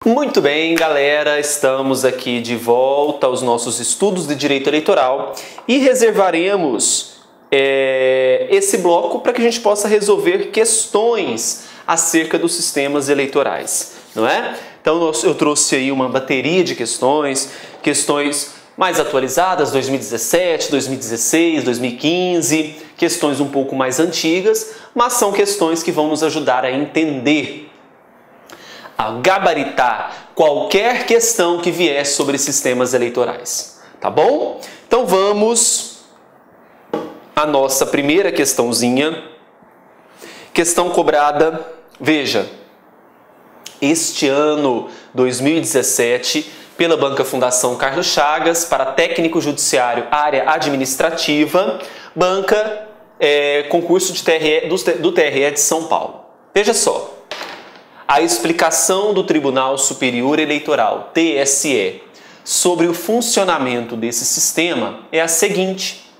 Muito bem, galera, estamos aqui de volta aos nossos estudos de direito eleitoral e reservaremos esse bloco para que a gente possa resolver questões acerca dos sistemas eleitorais, não é? Então eu trouxe aí uma bateria de questões mais atualizadas, 2017, 2016, 2015, questões um pouco mais antigas, mas são questões que vão nos ajudar a entender, a gabaritar qualquer questão que vier sobre sistemas eleitorais, tá bom? Então vamos à nossa primeira questãozinha, questão cobrada, veja, este ano 2017, pela Banca Fundação Carlos Chagas, para técnico judiciário, área administrativa, banca, concurso de do TRE de São Paulo. Veja só. A explicação do Tribunal Superior Eleitoral, TSE, sobre o funcionamento desse sistema é a seguinte: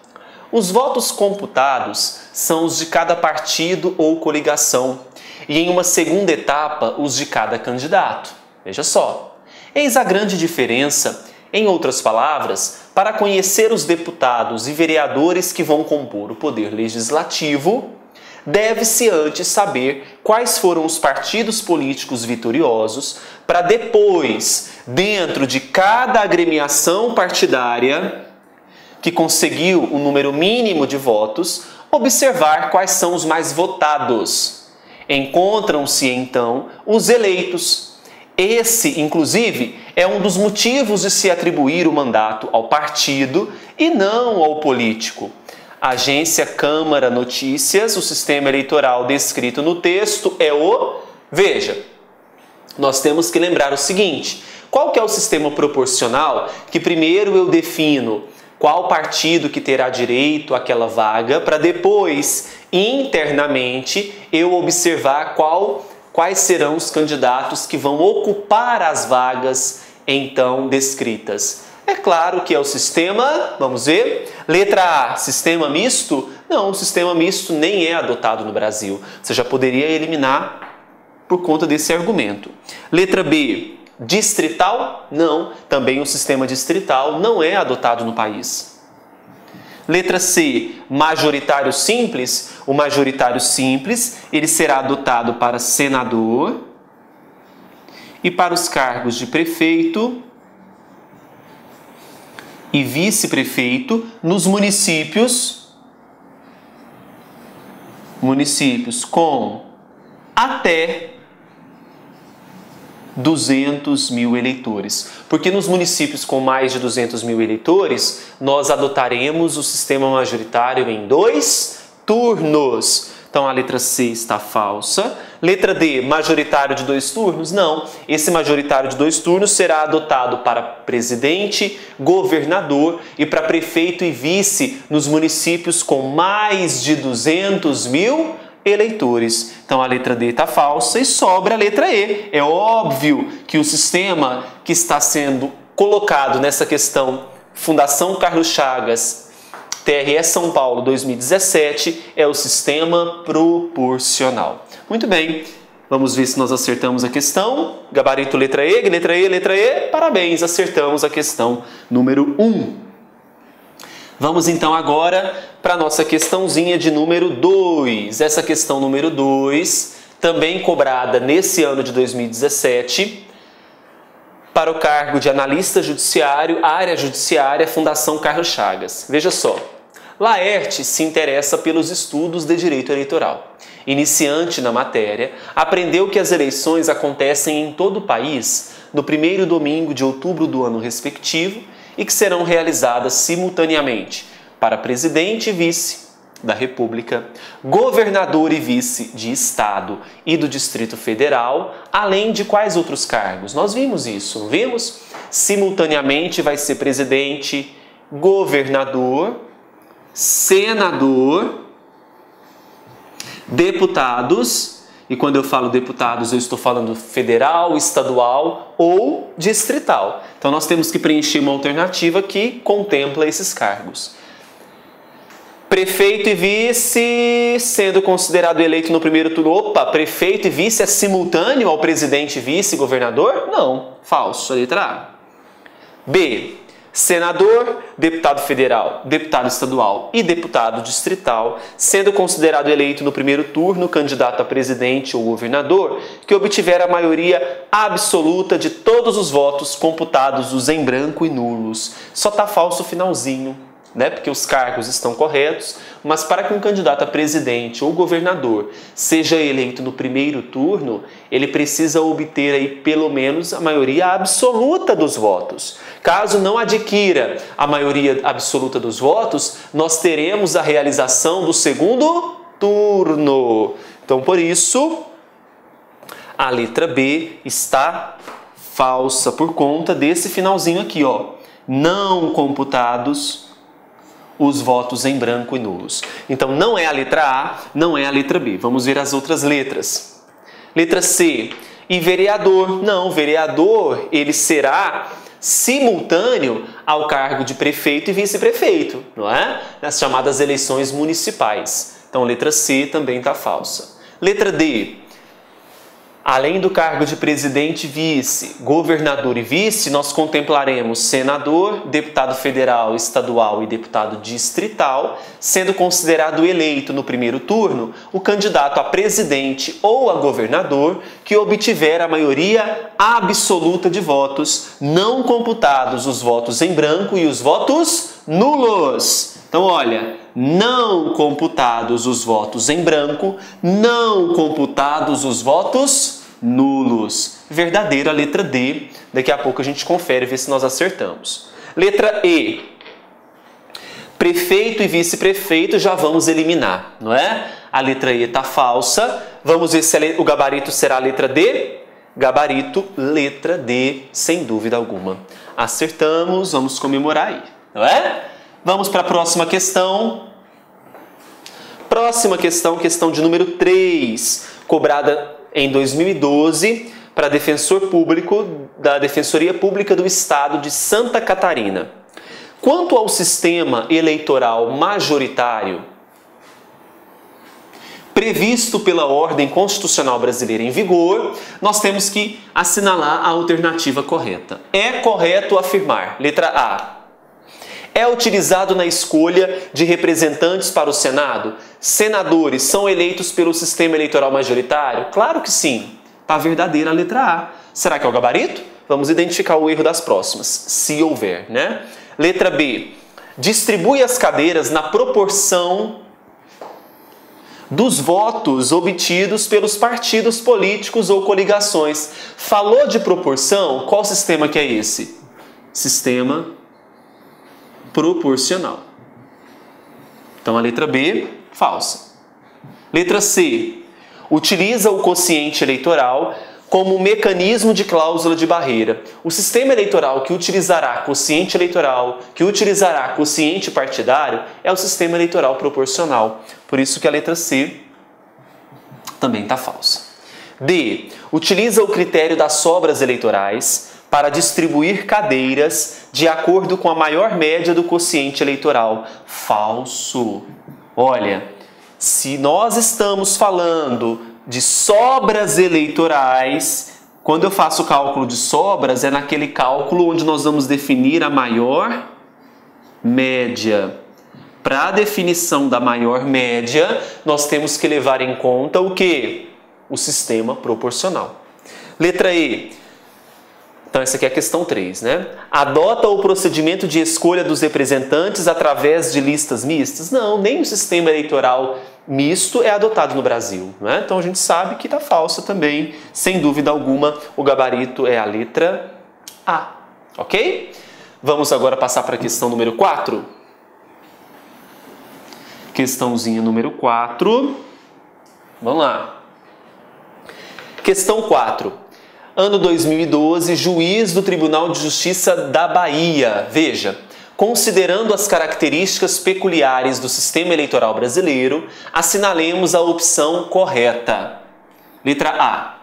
os votos computados são os de cada partido ou coligação e, em uma segunda etapa, os de cada candidato. Veja só. Eis a grande diferença, em outras palavras, para conhecer os deputados e vereadores que vão compor o Poder Legislativo, deve-se antes saber quais foram os partidos políticos vitoriosos para depois, dentro de cada agremiação partidária que conseguiu o número mínimo de votos, observar quais são os mais votados. Encontram-se, então, os eleitos. Esse, inclusive, é um dos motivos de se atribuir o mandato ao partido e não ao político. Agência Câmara Notícias, o sistema eleitoral descrito no texto é o... Veja, nós temos que lembrar o seguinte: qual que é o sistema proporcional? Que primeiro eu defino qual partido que terá direito àquela vaga, para depois, internamente, eu observar quais serão os candidatos que vão ocupar as vagas então descritas. É claro que é o sistema, vamos ver, letra A, sistema misto? Não, o sistema misto nem é adotado no Brasil. Você já poderia eliminar por conta desse argumento. Letra B, distrital? Não, também o sistema distrital não é adotado no país. Letra C, majoritário simples? O majoritário simples, ele será adotado para senador e para os cargos de prefeito e vice-prefeito nos municípios com até 200 mil eleitores. Porque nos municípios com mais de 200 mil eleitores, nós adotaremos o sistema majoritário em 2 turnos. Então a letra C está falsa. Letra D, majoritário de 2 turnos? Não. Esse majoritário de 2 turnos será adotado para presidente, governador e para prefeito e vice nos municípios com mais de 200 mil eleitores. Então a letra D está falsa e sobra a letra E. É óbvio que o sistema que está sendo colocado nessa questão Fundação Carlos Chagas, TRE São Paulo 2017, é o sistema proporcional. Muito bem, vamos ver se nós acertamos a questão. Gabarito letra E, letra E, letra E. Parabéns, acertamos a questão número 1. Vamos então agora para a nossa questãozinha de número 2. Essa questão número 2, também cobrada nesse ano de 2017, para o cargo de analista judiciário, área judiciária, Fundação Carlos Chagas. Veja só, Laerte se interessa pelos estudos de direito eleitoral. Iniciante na matéria, aprendeu que as eleições acontecem em todo o país no primeiro domingo de outubro do ano respectivo e que serão realizadas simultaneamente para presidente e vice da República, governador e vice de Estado e do Distrito Federal, além de quais outros cargos? Nós vimos isso, não vimos? Simultaneamente vai ser presidente, governador, senador, deputados, e quando eu falo deputados eu estou falando federal, estadual ou distrital. Então nós temos que preencher uma alternativa que contempla esses cargos. Prefeito e vice sendo considerado eleito no primeiro turno. Opa, prefeito e vice é simultâneo ao presidente e vice-governador? Não, falso, a letra A. B. Senador, deputado federal, deputado estadual e deputado distrital, sendo considerado eleito no primeiro turno candidato a presidente ou governador, que obtiver a maioria absoluta de todos os votos computados os em branco e nulos. Só tá falso o finalzinho, né? Porque os cargos estão corretos, mas para que um candidato a presidente ou governador seja eleito no primeiro turno, ele precisa obter aí pelo menos a maioria absoluta dos votos. Caso não adquira a maioria absoluta dos votos, nós teremos a realização do segundo turno. Então, por isso, a letra B está falsa por conta desse finalzinho aqui, ó. Não computados os votos em branco e nulos. Então, não é a letra A, não é a letra B. Vamos ver as outras letras. Letra C. E vereador? Não, vereador, ele será simultâneo ao cargo de prefeito e vice-prefeito, não é? Nas chamadas eleições municipais. Então, letra C também está falsa. Letra D. Além do cargo de presidente, vice, governador e vice, nós contemplaremos senador, deputado federal, estadual e deputado distrital, sendo considerado eleito no primeiro turno o candidato a presidente ou a governador que obtiver a maioria absoluta de votos, não computados os votos em branco e os votos nulos. Então, olha, não computados os votos em branco, não computados os votos nulos. Verdadeira, letra D. Daqui a pouco a gente confere e vê se nós acertamos. Letra E. Prefeito e vice-prefeito já vamos eliminar, não é? A letra E está falsa. Vamos ver se o gabarito será a letra D. Gabarito, letra D, sem dúvida alguma. Acertamos, vamos comemorar aí, não é? Vamos para a próxima questão. Próxima questão, questão de número 3, cobrada em 2012 para defensor público da Defensoria Pública do Estado de Santa Catarina. Quanto ao sistema eleitoral majoritário previsto pela ordem constitucional brasileira em vigor, nós temos que assinalar a alternativa correta. É correto afirmar, letra A, é utilizado na escolha de representantes para o Senado? Senadores são eleitos pelo sistema eleitoral majoritário? Claro que sim. Está verdadeira a letra A. Será que é o gabarito? Vamos identificar o erro das próximas, se houver, né? Letra B. Distribui as cadeiras na proporção dos votos obtidos pelos partidos políticos ou coligações. Falou de proporção? Qual sistema que é esse? Sistema proporcional. Então, a letra B, falsa. Letra C. Utiliza o quociente eleitoral como mecanismo de cláusula de barreira. O sistema eleitoral que utilizará quociente eleitoral, que utilizará quociente partidário, é o sistema eleitoral proporcional. Por isso que a letra C também está falsa. D. Utiliza o critério das sobras eleitorais para distribuir cadeiras de acordo com a maior média do quociente eleitoral. Falso. Olha, se nós estamos falando de sobras eleitorais, quando eu faço o cálculo de sobras, é naquele cálculo onde nós vamos definir a maior média. Para a definição da maior média, nós temos que levar em conta o quê? O sistema proporcional. Letra E. Então, essa aqui é a questão 3, né? Adota o procedimento de escolha dos representantes através de listas mistas? Não, nem o sistema eleitoral misto é adotado no Brasil, né? Então, a gente sabe que está falsa também. Sem dúvida alguma, o gabarito é a letra A, ok? Vamos agora passar para a questão número 4. Questãozinha número 4. Vamos lá. Questão 4. Ano 2012, juiz do Tribunal de Justiça da Bahia. Veja, considerando as características peculiares do sistema eleitoral brasileiro, assinalemos a opção correta. Letra A.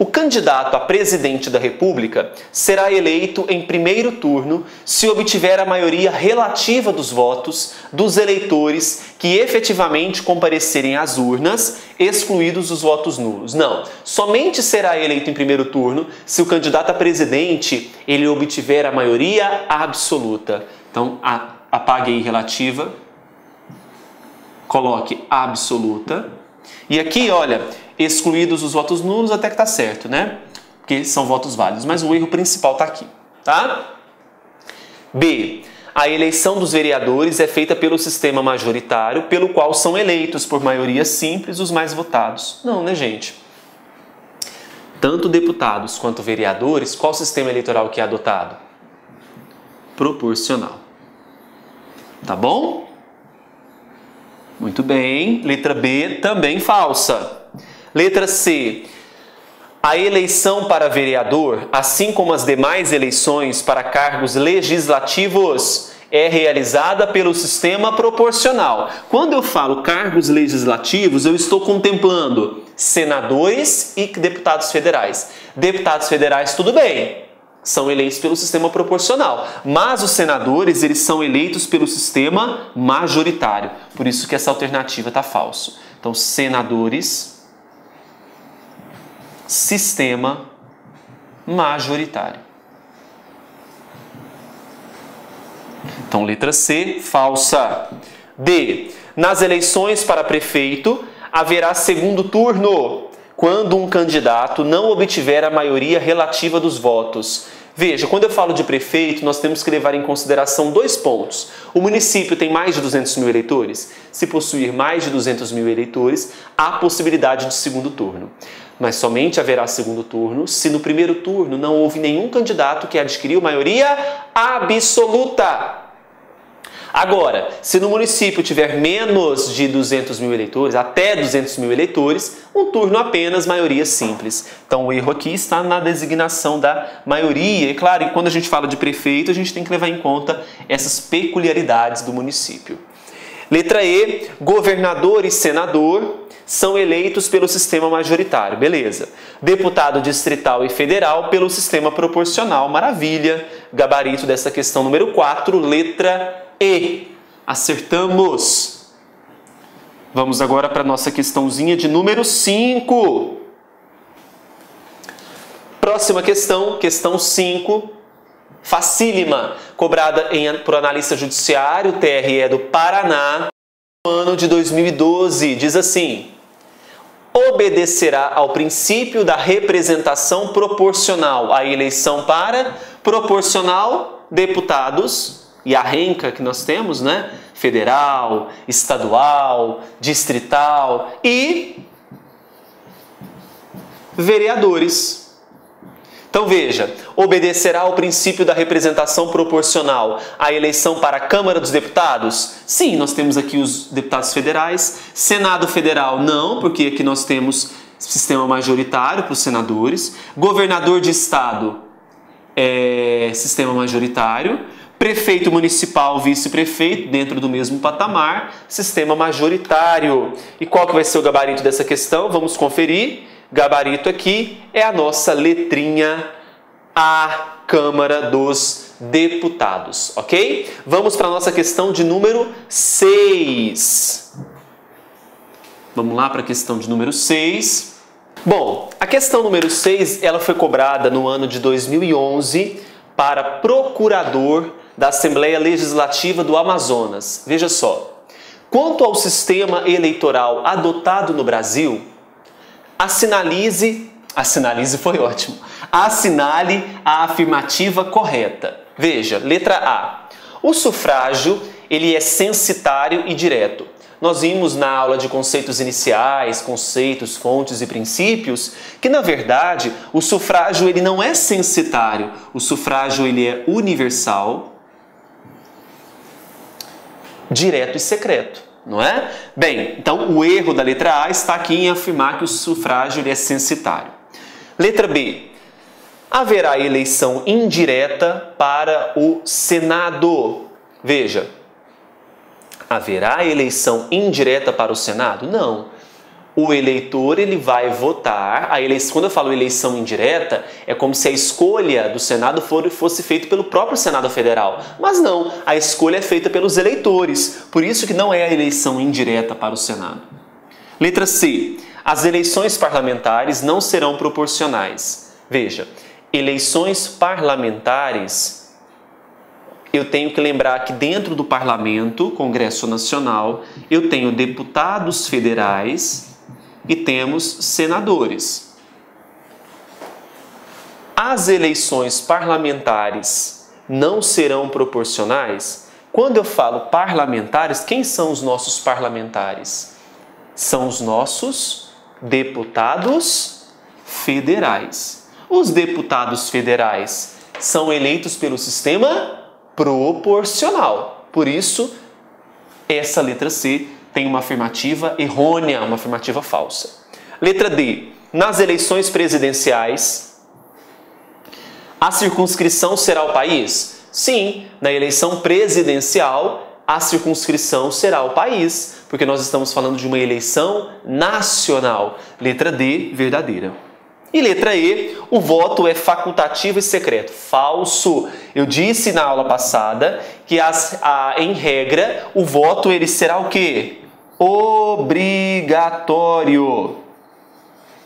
O candidato a presidente da República será eleito em primeiro turno se obtiver a maioria relativa dos votos dos eleitores que efetivamente comparecerem às urnas, excluídos os votos nulos. Não, somente será eleito em primeiro turno se o candidato a presidente ele obtiver a maioria absoluta. Então, apague aí relativa, coloque absoluta. E aqui, olha, excluídos os votos nulos, até que tá certo, né? Porque são votos válidos, mas o erro principal tá aqui, tá? B. A eleição dos vereadores é feita pelo sistema majoritário, pelo qual são eleitos por maioria simples os mais votados. Não, né, gente? Tanto deputados quanto vereadores, qual sistema eleitoral que é adotado? Proporcional. Tá bom? Muito bem. Letra B, também falsa. Letra C. A eleição para vereador, assim como as demais eleições para cargos legislativos, é realizada pelo sistema proporcional. Quando eu falo cargos legislativos, eu estou contemplando senadores e deputados federais. Deputados federais, tudo bem, são eleitos pelo sistema proporcional. Mas os senadores, eles são eleitos pelo sistema majoritário. Por isso que essa alternativa está falsa. Então, senadores, sistema majoritário. Então, letra C, falsa. D. Nas eleições para prefeito, haverá segundo turno, quando um candidato não obtiver a maioria relativa dos votos. Veja, quando eu falo de prefeito, nós temos que levar em consideração dois pontos. O município tem mais de 200 mil eleitores? Se possuir mais de 200 mil eleitores, há possibilidade de segundo turno. Mas somente haverá segundo turno se no primeiro turno não houve nenhum candidato que adquiriu maioria absoluta. Agora, se no município tiver menos de 200 mil eleitores, até 200 mil eleitores, um turno apenas, maioria simples. Então o erro aqui está na designação da maioria. E claro, quando a gente fala de prefeito, a gente tem que levar em conta essas peculiaridades do município. Letra E, governador e senador são eleitos pelo sistema majoritário, beleza. Deputado distrital e federal pelo sistema proporcional, maravilha. Gabarito dessa questão número 4, letra E. Acertamos. Vamos agora para a nossa questãozinha de número 5. Próxima questão, questão 5. Facílima, cobrada por analista judiciário, TRE do Paraná, no ano de 2012. Diz assim: obedecerá ao princípio da representação proporcional a eleição para proporcional deputados e a renca que nós temos, né? Federal, estadual, distrital e vereadores. Então veja, obedecerá ao princípio da representação proporcional a eleição para a Câmara dos Deputados? Sim, nós temos aqui os deputados federais. Senado Federal, não, porque aqui nós temos sistema majoritário para os senadores. Governador de Estado, sistema majoritário. Prefeito municipal, vice-prefeito, dentro do mesmo patamar, sistema majoritário. E qual que vai ser o gabarito dessa questão? Vamos conferir. Gabarito aqui é a nossa letrinha A, Câmara dos Deputados, ok? Vamos para a nossa questão de número 6. Vamos lá para a questão de número 6. Bom, a questão número 6, ela foi cobrada no ano de 2011 para procurador da Assembleia Legislativa do Amazonas. Veja só, quanto ao sistema eleitoral adotado no Brasil, assinale foi ótimo, assinale a afirmativa correta. Veja, letra A. O sufrágio, ele é censitário e direto. Nós vimos na aula de conceitos iniciais, conceitos, fontes e princípios, que na verdade o sufrágio ele não é censitário, o sufrágio ele é universal, direto e secreto. Não é? Bem, então o erro da letra A está aqui em afirmar que o sufrágio ele é censitário. Letra B. Haverá eleição indireta para o Senado. Veja, haverá eleição indireta para o Senado? Não. O eleitor ele vai votar, quando eu falo eleição indireta, é como se a escolha do Senado fosse feita pelo próprio Senado Federal. Mas não, a escolha é feita pelos eleitores, por isso que não é a eleição indireta para o Senado. Letra C. As eleições parlamentares não serão proporcionais. Veja, eleições parlamentares, eu tenho que lembrar que dentro do Parlamento, Congresso Nacional, eu tenho deputados federais e temos senadores. As eleições parlamentares não serão proporcionais. Quando eu falo parlamentares, quem são os nossos parlamentares? São os nossos deputados federais. Os deputados federais são eleitos pelo sistema proporcional. Por isso, essa letra C tem uma afirmativa errônea, uma afirmativa falsa. Letra D. Nas eleições presidenciais, a circunscrição será o país? Sim, na eleição presidencial, a circunscrição será o país, porque nós estamos falando de uma eleição nacional. Letra D, verdadeira. E letra E, o voto é facultativo e secreto. Falso. Eu disse na aula passada que, em regra, o voto ele será o quê? Obrigatório.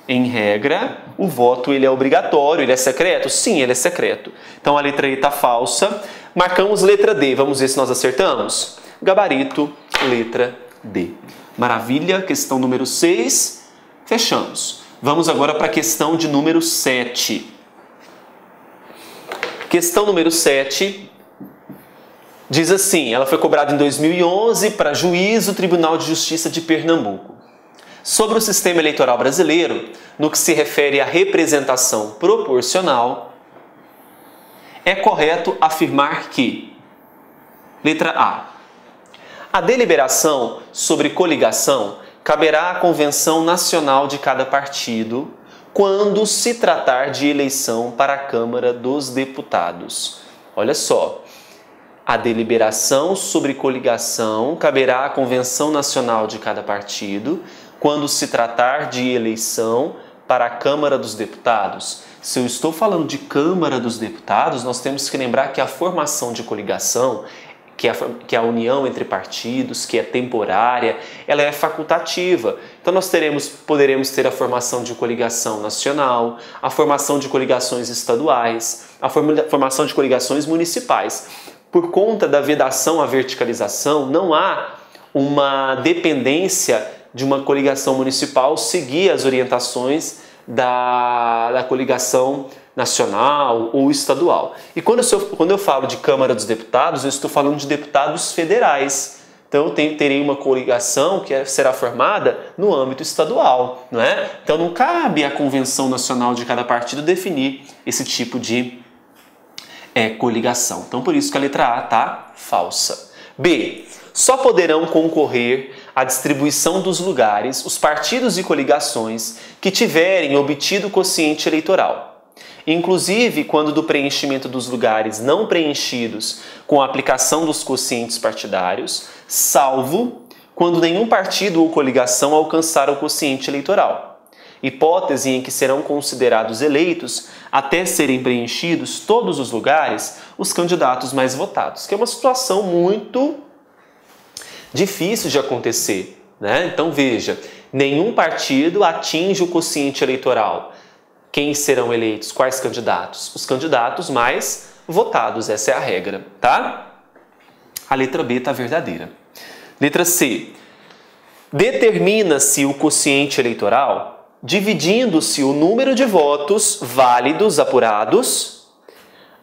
Em regra, o voto ele é obrigatório. Ele é secreto? Sim, ele é secreto. Então a letra E está falsa. Marcamos letra D. Vamos ver se nós acertamos? Gabarito, letra D. Maravilha. Questão número 6. Fechamos. Vamos agora para a questão de número 7. Questão número 7 diz assim, ela foi cobrada em 2011 para juiz do Tribunal de Justiça de Pernambuco. Sobre o sistema eleitoral brasileiro, no que se refere à representação proporcional, é correto afirmar que, letra A, a deliberação sobre coligação caberá à Convenção Nacional de cada partido quando se tratar de eleição para a Câmara dos Deputados. Olha só, a deliberação sobre coligação caberá à Convenção Nacional de cada partido quando se tratar de eleição para a Câmara dos Deputados. Se eu estou falando de Câmara dos Deputados, nós temos que lembrar que a formação de coligação, que é a união entre partidos, que é temporária, ela é facultativa. Então nós poderemos ter a formação de coligação nacional, a formação de coligações estaduais, a formação de coligações municipais. Por conta da vedação à verticalização, não há uma dependência de uma coligação municipal seguir as orientações da coligação nacional ou estadual. E quando eu falo de Câmara dos Deputados, eu estou falando de deputados federais. Então eu terei uma coligação que será formada no âmbito estadual, não é? Então não cabe à Convenção Nacional de cada partido definir esse tipo de coligação. Então por isso que a letra A está falsa. B. Só poderão concorrer à distribuição dos lugares os partidos e coligações que tiverem obtido quociente eleitoral. Inclusive, quando do preenchimento dos lugares não preenchidos com a aplicação dos quocientes partidários, salvo quando nenhum partido ou coligação alcançar o quociente eleitoral. Hipótese em que serão considerados eleitos, até serem preenchidos todos os lugares, os candidatos mais votados, que é uma situação muito difícil de acontecer, né? Então veja, nenhum partido atinge o quociente eleitoral. Quem serão eleitos? Quais candidatos? Os candidatos mais votados, essa é a regra, tá? A letra B está verdadeira. Letra C. Determina-se o quociente eleitoral dividindo-se o número de votos válidos apurados,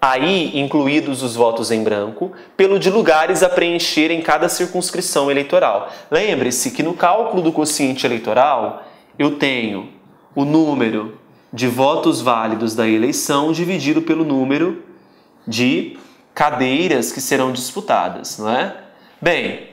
aí incluídos os votos em branco, pelo de lugares a preencher em cada circunscrição eleitoral. Lembre-se que no cálculo do quociente eleitoral eu tenho o número de votos válidos da eleição dividido pelo número de cadeiras que serão disputadas, não é? Bem,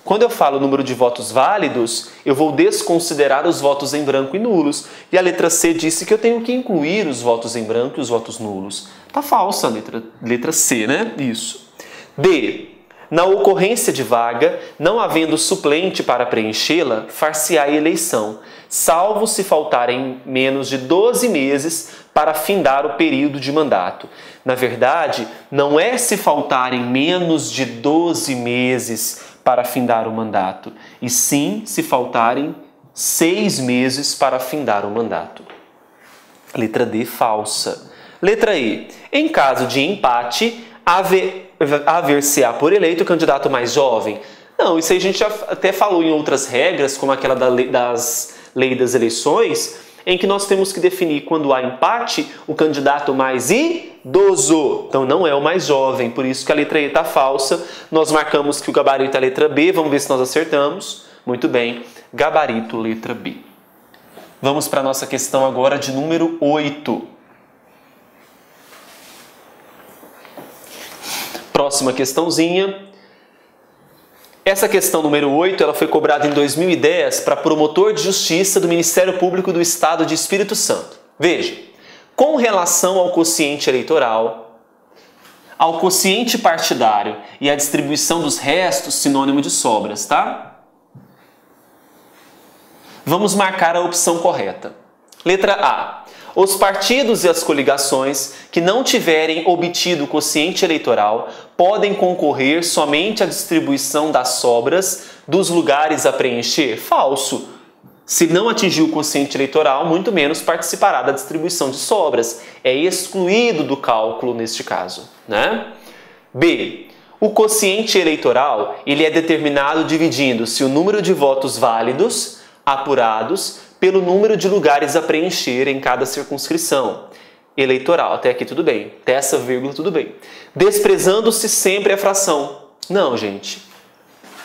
quando eu falo número de votos válidos, eu vou desconsiderar os votos em branco e nulos. E a letra C disse que eu tenho que incluir os votos em branco e os votos nulos. Tá falsa a letra C, né? Isso. D. Na ocorrência de vaga, não havendo suplente para preenchê-la, far-se-á eleição, salvo se faltarem menos de 12 meses para findar o período de mandato. Na verdade, não é se faltarem menos de 12 meses para findar o mandato, e sim se faltarem 6 meses para findar o mandato. Letra D, falsa. Letra E. Em caso de empate, haver-se-á por eleito o candidato mais jovem. Não, isso aí a gente já até falou em outras regras, como aquela lei das eleições, em que nós temos que definir, quando há empate, o candidato mais idoso. Então não é o mais jovem, por isso que a letra E está falsa. Nós marcamos que o gabarito é a letra B, vamos ver se nós acertamos. Muito bem, gabarito letra B. Vamos para a nossa questão agora de número 8. Próxima questãozinha. Essa questão número 8, ela foi cobrada em 2010 para promotor de justiça do Ministério Público do Estado de Espírito Santo. Veja, com relação ao quociente eleitoral, ao quociente partidário e à distribuição dos restos, sinônimo de sobras, tá? Vamos marcar a opção correta. Letra A. Os partidos e as coligações que não tiverem obtido o quociente eleitoral podem concorrer somente à distribuição das sobras dos lugares a preencher? Falso. Se não atingir o quociente eleitoral, muito menos participará da distribuição de sobras. É excluído do cálculo neste caso, né? B. O quociente eleitoral ele é determinado dividindo-se o número de votos válidos apurados pelo número de lugares a preencher em cada circunscrição eleitoral. Até aqui tudo bem. Até essa vírgula tudo bem. Desprezando-se sempre a fração. Não, gente.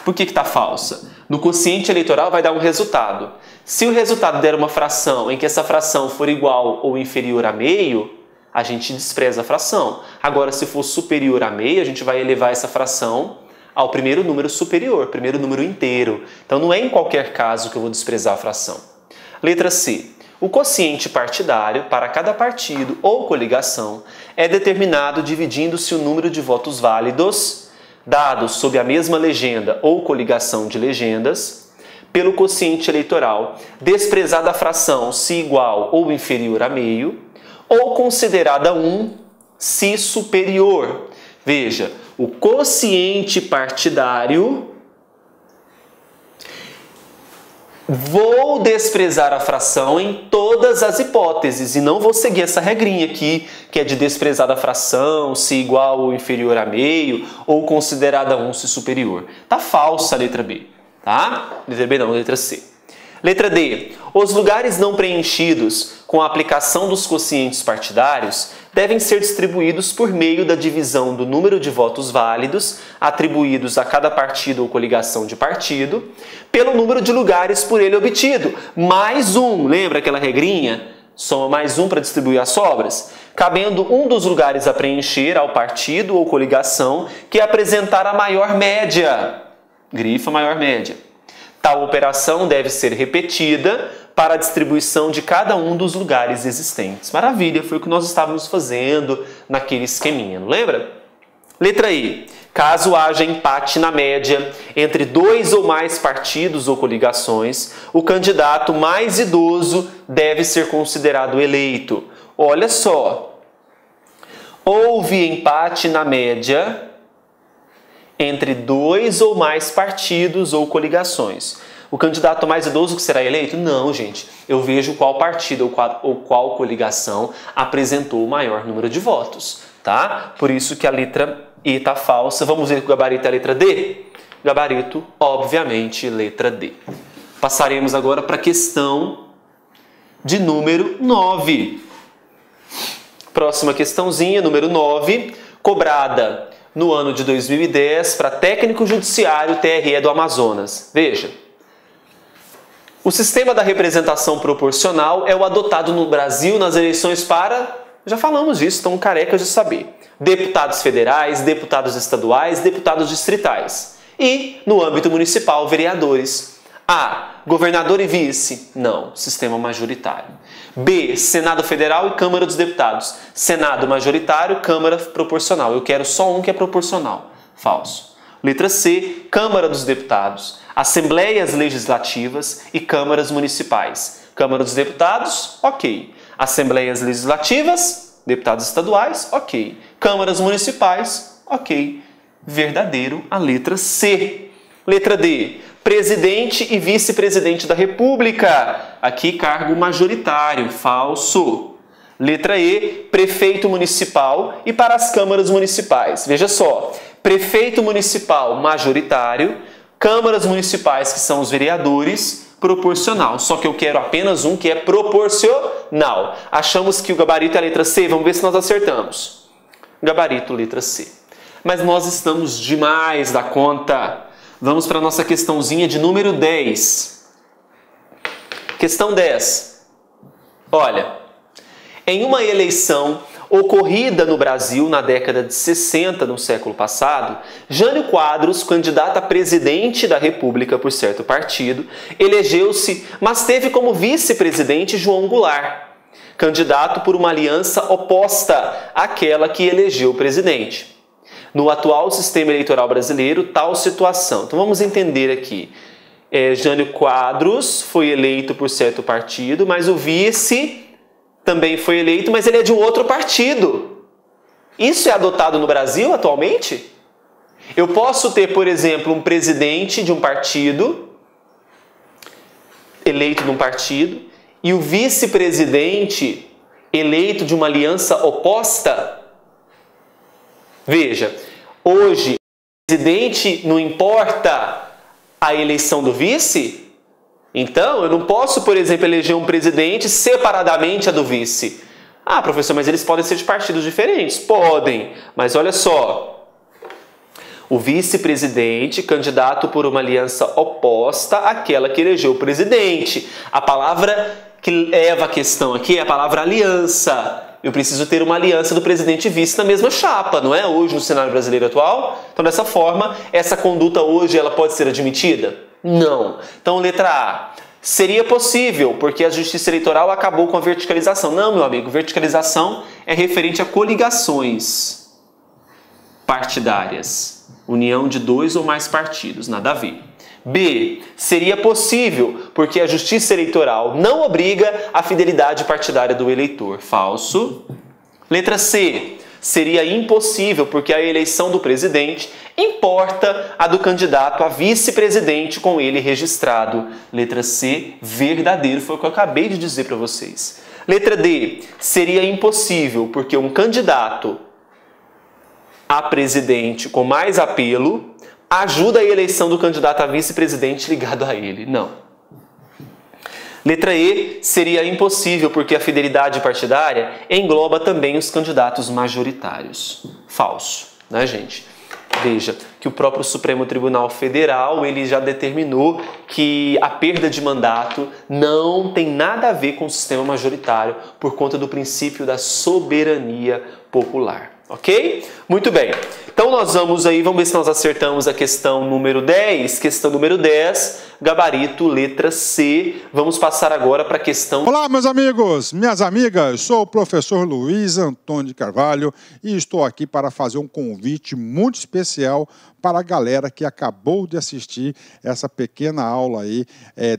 Por que está falsa? No quociente eleitoral vai dar um resultado. Se o resultado der uma fração em que essa fração for igual ou inferior a meio, a gente despreza a fração. Agora, se for superior a meio, a gente vai elevar essa fração ao primeiro número superior, primeiro número inteiro. Então não é em qualquer caso que eu vou desprezar a fração. Letra C. O quociente partidário para cada partido ou coligação é determinado dividindo-se o número de votos válidos, dados sob a mesma legenda ou coligação de legendas, pelo quociente eleitoral, desprezada a fração se igual ou inferior a meio, ou considerada 1 se superior. Veja, o quociente partidário, vou desprezar a fração em todas as hipóteses e não vou seguir essa regrinha aqui, que é de desprezar a fração se igual ou inferior a meio, ou considerada 1 se superior. Tá falsa a letra B, tá? Letra B não, letra C. Letra D. Os lugares não preenchidos com a aplicação dos quocientes partidários devem ser distribuídos por meio da divisão do número de votos válidos atribuídos a cada partido ou coligação de partido pelo número de lugares por ele obtido. Mais um, lembra aquela regrinha? Soma mais um para distribuir as sobras? Cabendo um dos lugares a preencher ao partido ou coligação que apresentar a maior média. Grifa maior média. Tal operação deve ser repetida para a distribuição de cada um dos lugares existentes. Maravilha, foi o que nós estávamos fazendo naquele esqueminha, não lembra? Letra I. Caso haja empate na média entre 2 ou mais partidos ou coligações, o candidato mais idoso deve ser considerado eleito. Olha só, houve empate na média entre 2 ou mais partidos ou coligações. O candidato mais idoso que será eleito? Não, gente. Eu vejo qual partido ou qual coligação apresentou o maior número de votos, tá? Por isso que a letra E está falsa. Vamos ver que o gabarito é a letra D? Gabarito, obviamente, letra D. Passaremos agora para a questão de número 9. Próxima questãozinha, número 9, cobrada no ano de 2010 para técnico judiciário TRE do Amazonas. Veja, o sistema da representação proporcional é o adotado no Brasil nas eleições para, já falamos disso, estão carecas de saber, deputados federais, deputados estaduais, deputados distritais. E, no âmbito municipal, vereadores. A. Governador e vice. Não, sistema majoritário. B. Senado Federal e Câmara dos Deputados. Senado majoritário, Câmara proporcional. Eu quero só um que é proporcional. Falso. Letra C, Câmara dos Deputados, Assembleias Legislativas e Câmaras Municipais. Câmara dos Deputados, ok. Assembleias Legislativas, deputados estaduais, ok. Câmaras Municipais, ok. Verdadeiro, a letra C. Letra D, Presidente e Vice-Presidente da República. Aqui, cargo majoritário, falso. Letra E, Prefeito Municipal e para as câmaras municipais. Veja só, Prefeito Municipal majoritário, câmaras municipais, que são os vereadores, proporcional. Só que eu quero apenas um que é proporcional. Achamos que o gabarito é a letra C, vamos ver se nós acertamos. Gabarito, letra C. Mas nós estamos demais da conta. Vamos para a nossa questãozinha de número 10. Questão 10. Olha, em uma eleição ocorrida no Brasil na década de 60, no século passado, Jânio Quadros, candidato a presidente da República por certo partido, elegeu-se, mas teve como vice-presidente João Goulart, candidato por uma aliança oposta àquela que elegeu o presidente. No atual sistema eleitoral brasileiro, tal situação. Então vamos entender aqui. Jânio Quadros foi eleito por certo partido, mas o vice também foi eleito, mas ele é de um outro partido. Isso é adotado no Brasil atualmente? Eu posso ter, por exemplo, um presidente de um partido, eleito de um partido, e o vice-presidente eleito de uma aliança oposta? Veja, hoje, o presidente não importa a eleição do vice? Então, eu não posso, por exemplo, eleger um presidente separadamente a do vice. Ah, professor, mas eles podem ser de partidos diferentes? Podem, mas olha só. O vice-presidente, candidato por uma aliança oposta àquela que elegeu o presidente. A palavra que leva a questão aqui é a palavra aliança. Eu preciso ter uma aliança do presidente e vice na mesma chapa, não é? Hoje, no cenário brasileiro atual. Então, dessa forma, essa conduta hoje ela pode ser admitida? Não. Então, letra A. Seria possível, porque a Justiça Eleitoral acabou com a verticalização. Não, meu amigo, verticalização é referente a coligações partidárias. União de 2 ou mais partidos, nada a ver. B. Seria possível, porque a Justiça Eleitoral não obriga a fidelidade partidária do eleitor. Falso. Letra C. Seria impossível, porque a eleição do presidente importa a do candidato a vice-presidente com ele registrado. Letra C, verdadeiro, foi o que eu acabei de dizer para vocês. Letra D, seria impossível, porque um candidato a presidente com mais apelo ajuda a eleição do candidato a vice-presidente ligado a ele. Não. Letra E, seria impossível porque a fidelidade partidária engloba também os candidatos majoritários. Falso, né, gente? Veja que o próprio Supremo Tribunal Federal ele já determinou que a perda de mandato não tem nada a ver com o sistema majoritário por conta do princípio da soberania popular. Ok? Muito bem. Então nós vamos ver se nós acertamos a questão número 10. Questão número 10, gabarito, letra C. Vamos passar agora para a questão... Olá, meus amigos, minhas amigas. Sou o professor Luiz Antônio de Carvalho e estou aqui para fazer um convite muito especial para a galera que acabou de assistir essa pequena aula aí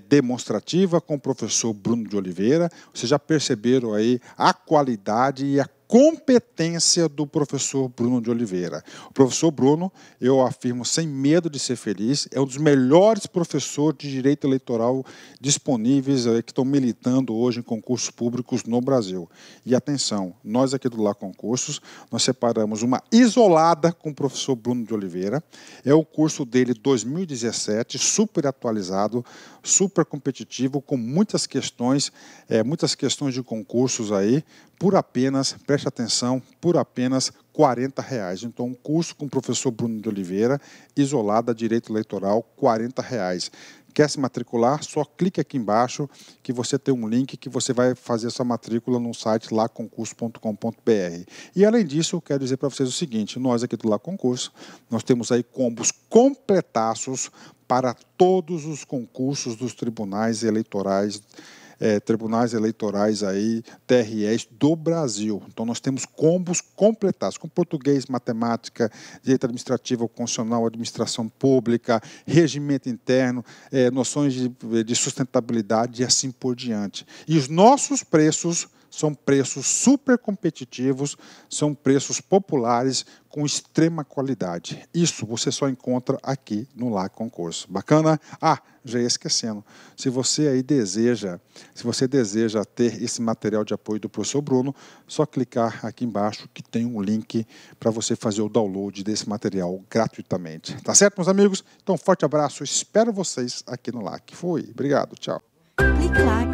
demonstrativa com o professor Bruno de Oliveira. Vocês já perceberam aí a qualidade e a competência do professor Bruno de Oliveira. O professor Bruno, eu afirmo sem medo de ser feliz, é um dos melhores professores de direito eleitoral disponíveis que estão militando hoje em concursos públicos no Brasil. E atenção, nós aqui do Lá Concursos, nós separamos uma isolada com o professor Bruno de Oliveira. É o curso dele 2017, super atualizado, super competitivo, com muitas questões de concursos aí, por apenas, preste atenção, por apenas R$40. Então, um curso com o professor Bruno de Oliveira, isolada, direito eleitoral, R$40. Quer se matricular? Só clique aqui embaixo que você tem um link que você vai fazer sua matrícula no site laconcurso.com.br. E além disso, eu quero dizer para vocês o seguinte, nós aqui do Lá Concurso, nós temos aí combos completaços para todos os concursos dos tribunais eleitorais tribunais eleitorais aí, TREs do Brasil. Então nós temos combos completados com português, matemática, direito administrativo, constitucional, administração pública, regimento interno, noções de sustentabilidade e assim por diante. E os nossos preços são preços super competitivos, são preços populares com extrema qualidade. Isso você só encontra aqui no LAC Concurso. Bacana? Ah, já ia esquecendo. Se você aí deseja ter esse material de apoio do professor Bruno, só clicar aqui embaixo que tem um link para você fazer o download desse material gratuitamente. Tá certo, meus amigos? Então, forte abraço. Espero vocês aqui no LAC. Fui. Obrigado. Tchau. Clique lá.